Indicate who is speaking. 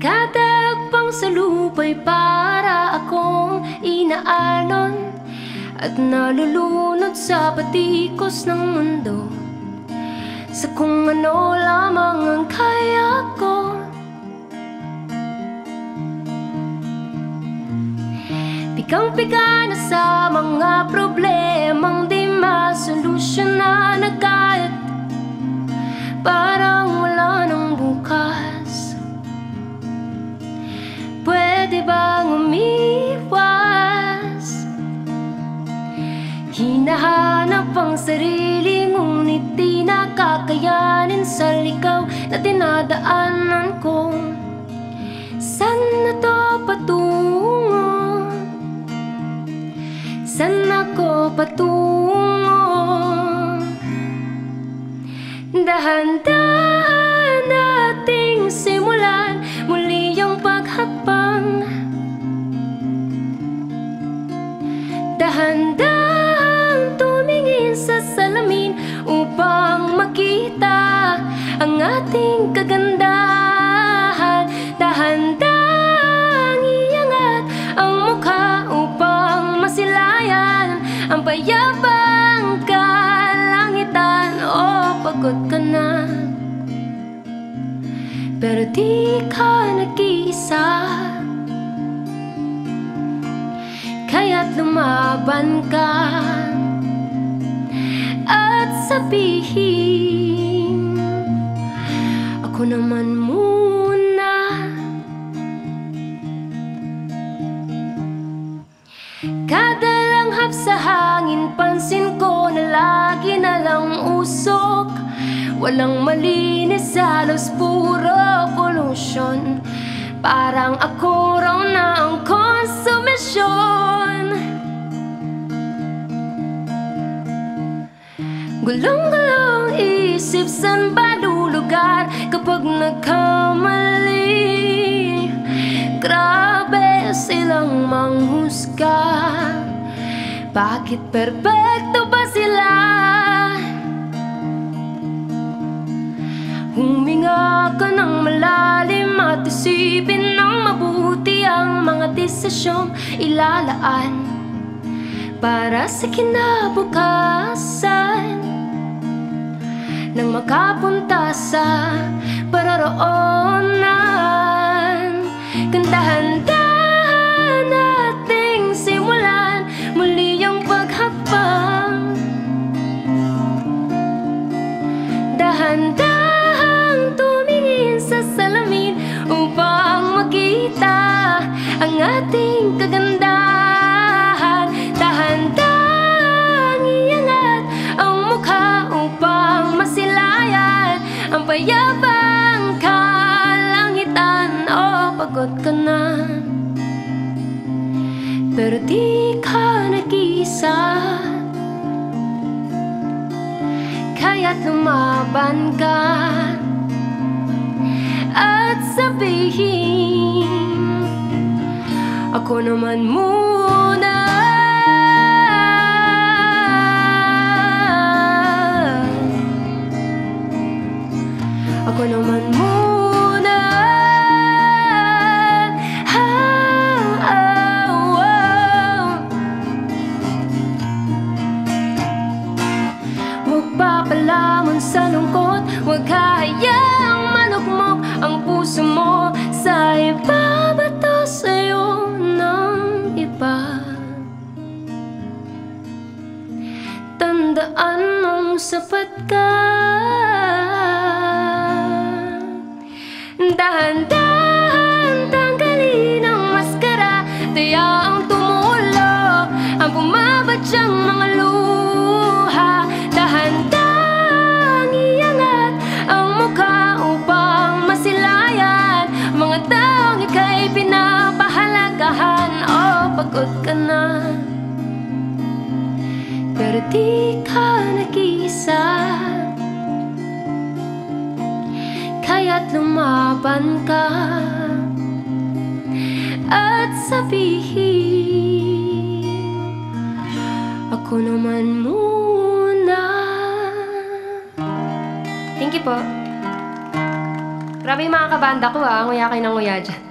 Speaker 1: Kada pang salupay para akong inaalon at nalulunod sa patikos ng mundo, sa kung ano lamang ang kaya ko. Pikang-pika na sa mga problemang di masolusyonan agad, parang wala nang bukas. Pwede bang umiwas? Hinahanap ang sarili, ngunit di nakakayanin sa ligaw na dinadaanan ko. Saan na to patungo? Saan ako patungo? Dahan-dahan nating simulan muli ang paghakbang. Dahan-dahan tumingin sa salamin upang makita ang ating kagandahan. Dahan-dahan iangat ang mukha upang masilayan ang payapang kalangitan. Oh, pagod ka na, pero di ka nag-iisa, kaya't lumaban ka at sabihin, ako naman muna. Kada langhap sa hangin, pansin ko na lagi na lang usok. Walang malinis, halos puro pollution. Parang ako raw na ang konsumisyon. Gulong-gulong isip, saan ba lulugar kapag nagkamali? Grabe silang manghusga, bakit perpekto ba sila? Huminga ka ng malalim at isipin ng mabuti ang mga desisyong ilalaan para sa kinabukasan, nang makapunta sa paroroonan. Dahan-dahan nating simulan muli ang paghakbang. Dahan-dahan tumingin sa salamin upang makita ang ating kagandahan. Dahan-dahan iangat ang mukha upang masilayan ang payapang kalangitan. Oh, pagod ka na, pero di ka nag-iisa, kaya't lumaban ka at sabihin, ako naman muna. Ako naman muna. Huwag papalamon sa lungkot, huwag hayaang malugmok ang puso mo sa ibabato sa'yo ng iba. Tandaan mong sapat ka. Dahan-dahan tanggalin ang maskara, tayaang tumulo ang bumabadyang mga luha. Dahan-dahan iangat ang mukha upang masilayan mga taong ika'y pinapahalagahan. Oh, pagod ka na, pero di ka nag-iisa, kaya't lumaban ka at sabihin, ako naman muna. Thank you po. Grabe yung mga kabanda ko, nguya kayo ng nguya dyan.